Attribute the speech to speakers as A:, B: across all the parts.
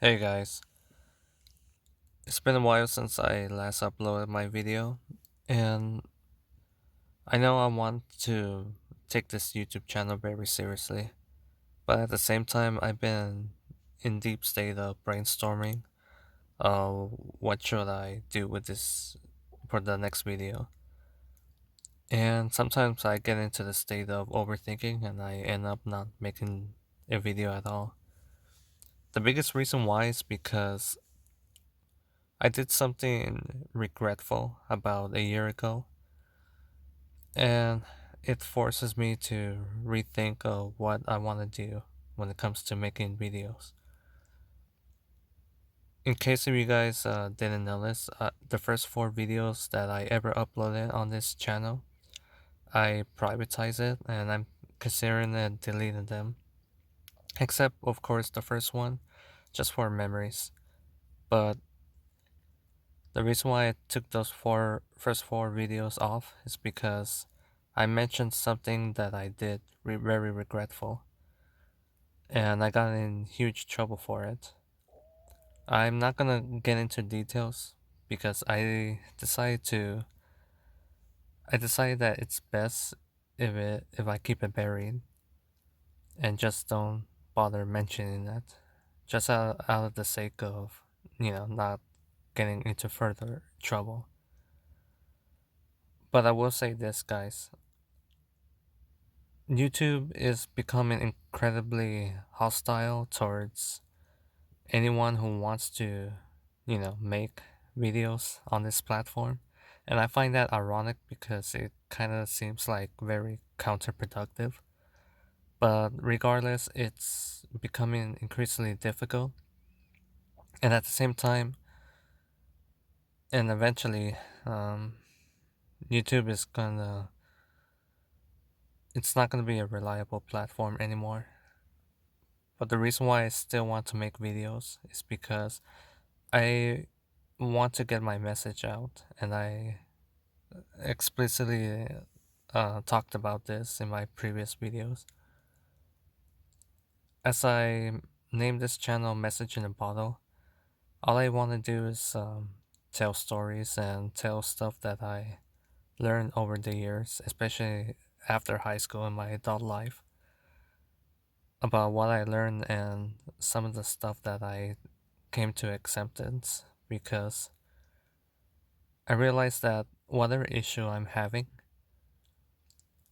A: Hey guys, it's been a while since I last uploaded my video, and I know I want to take this YouTube channel very seriously, but at the same time, I've been in deep state of brainstorming. What should I do with this for the next video? And sometimes I get into the state of overthinking, and I end up not making a video at all. The biggest reason why is because I did something regretful about a year ago, and it forces me to rethink of what I want to do when it comes to making videos. In case of you guys didn't know this, the first four videos that I ever uploaded on this channel, I privatized it and I'm considering deleting them. Except, of course, the first one, just for memories. But the reason why I took those first four videos off is because I mentioned something that I did very regretful, and I got in huge trouble for it. I'm not gonna get into details because I decided that it's best if I keep it buried and just don't bother mentioning it, just out of the sake of not getting into further trouble. But I will say this, guys. YouTube is becoming incredibly hostile towards anyone who wants to, make videos on this platform. And I find that ironic because it kind of seems like very counterproductive. But regardless, it's becoming increasingly difficult. And at the same time, and eventually, um, YouTube is it's not gonna be a reliable platform anymore. But the reason why I still want to make videos is because I want to get my message out, and I explicitly talked about this in my previous videos. As I named this channel Message in a Bottle, all I want to do is tell stories and tell stuff that I learned over the years, especially after high school and my adult life, about what I learned and some of the stuff that I came to acceptance because I realized that whatever issue I'm having,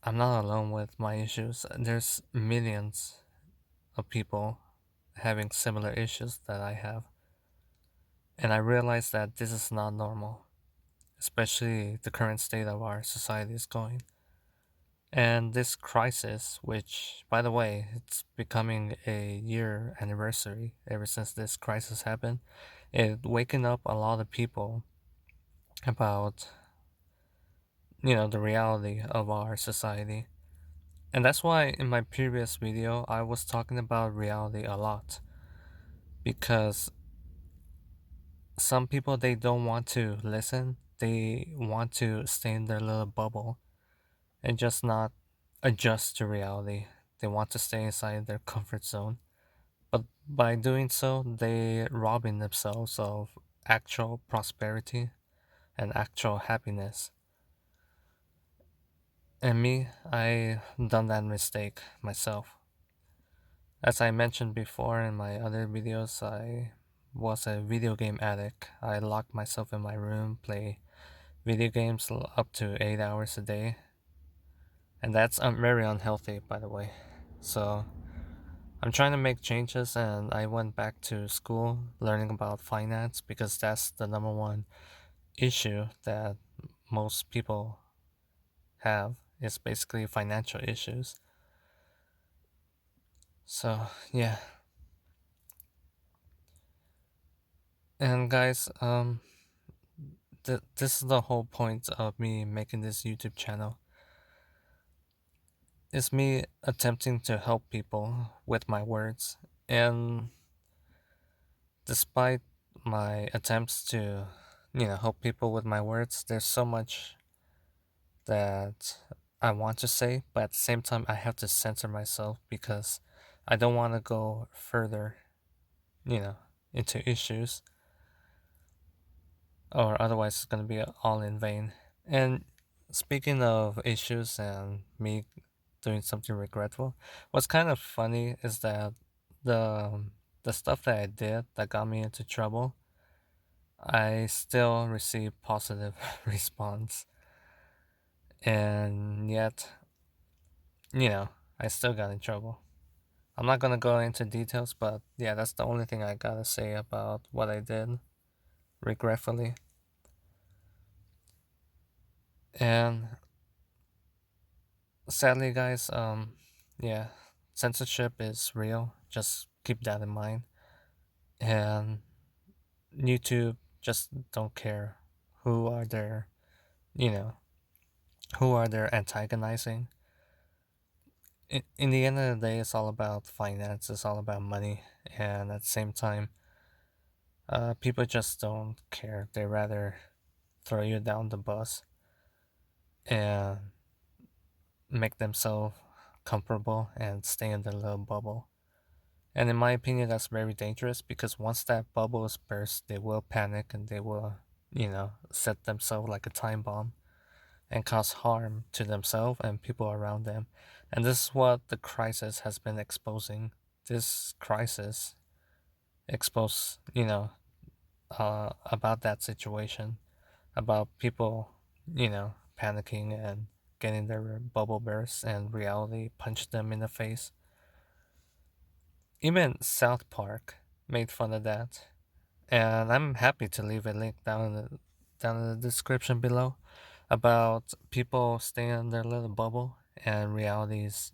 A: I'm not alone with my issues. There's millions of people having similar issues that I have. And I realized that this is not normal, especially the current state of our society is going. And this crisis, which, by the way, it's becoming a year anniversary ever since this crisis happened, it waking up a lot of people about, the reality of our society. And that's why in my previous video, I was talking about reality a lot because some people they don't want to listen. They want to stay in their little bubble and just not adjust to reality. They want to stay inside their comfort zone. But by doing so, they robbing themselves of actual prosperity and actual happiness. And me, I done that mistake myself. As I mentioned before in my other videos, I was a video game addict. I locked myself in my room, play video games up to 8 hours a day, and that's very unhealthy, by the way. So I'm trying to make changes, and I went back to school learning about finance because that's the number one issue that most people have is basically financial issues. So yeah, and guys, this is the whole point of me making this YouTube channel. It's me attempting to help people with my words, and despite my attempts to, help people with my words, there's so much that I want to say, but at the same time, I have to censor myself because I don't want to go further, you know. into issues, or otherwise it's gonna be all in vain. And speaking of issues and me doing something regretful, what's kind of funny is that the the stuff that I did that got me into trouble, I still receive positive response, and yet, you know, I still got in trouble. I'm not gonna go into details, but yeah, that's the only thing I gotta say about what I did, regretfully. And sadly, guys, yeah, censorship is real. Just keep that in mind. And YouTube just don't care who are there, you know, who are there antagonizing. In the end of the day, it's all about finance. It's all about money, and at the same time, people just don't care. They rather throw you down the bus and make themselves comfortable and stay in their little bubble. And in my opinion, that's very dangerous because once that bubble is burst, they will panic and they will, set themselves like a time bomb and cause harm to themselves and people around them. And this is what the crisis has been exposing. This crisis exposed, about that situation, about people, panicking and getting their bubble burst and reality punched them in the face. Even South Park made fun of that, and I'm happy to leave a link down in the description below about people staying in their little bubble and realities,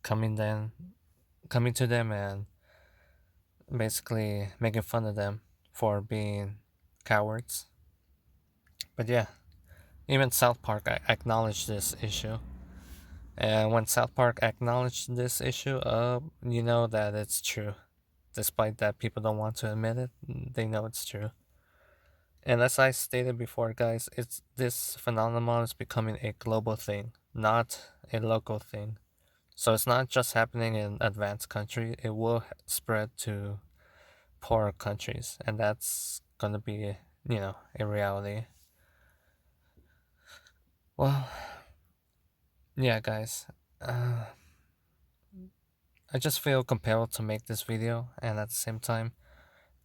A: coming then coming to them and basically making fun of them for being cowards. But yeah, even South Park acknowledged this issue. And when South Park acknowledged this issue, you know that it's true. Despite that people don't want to admit it, they know it's true. And as I stated before, guys, it's this phenomenon is becoming a global thing, not a local thing. So it's not just happening in advanced country; it will spread to poorer countries, and that's gonna be, a reality. Well, yeah, guys. Uh, I just feel compelled to make this video, and at the same time,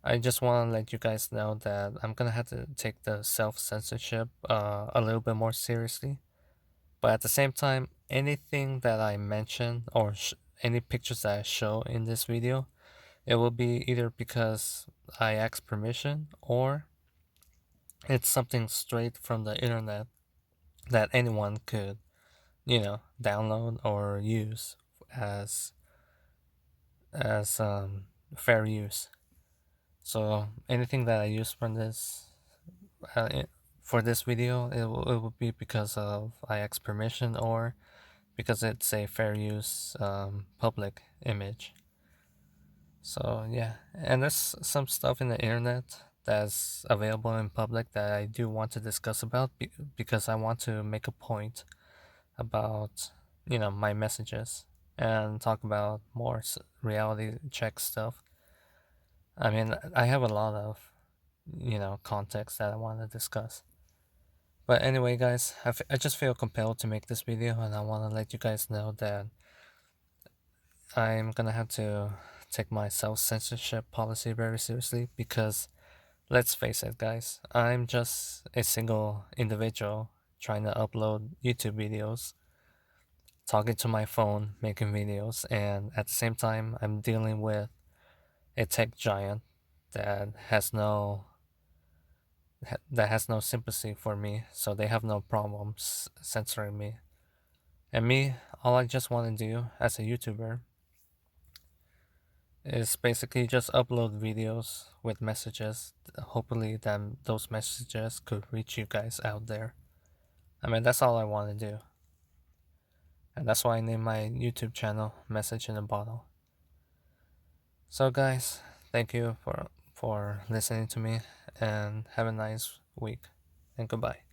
A: I just want to let you guys know that I'm gonna have to take the self censorship a little bit more seriously. But at the same time, anything that I mention or any pictures that I show in this video, it will be either because I ask permission or it's something straight from the internet that anyone could, download or use as as fair use. So anything that I use from this uh, i- for this video, it will be because of I ask permission or because it's a fair use public image. So yeah, and there's some stuff in the internet that's available in public that I do want to discuss about because I want to make a point about my messages and talk about more reality check stuff. I mean, I have a lot of context that I want to discuss. But anyway, guys, I just feel compelled to make this video, and I want to let you guys know that I'm gonna have to take my self censorship policy very seriously because let's face it, guys, I'm just a single individual trying to upload YouTube videos, talking to my phone, making videos, and at the same time, I'm dealing with a tech giant that has no sympathy for me, so they have no problems censoring me. And me, all I just want to do as a YouTuber is basically just upload videos with messages. Hopefully, then those messages could reach you guys out there. I mean, that's all I want to do. And that's why I named my YouTube channel Message in a Bottle. So, guys, thank you for listening to me and have a nice week. And goodbye.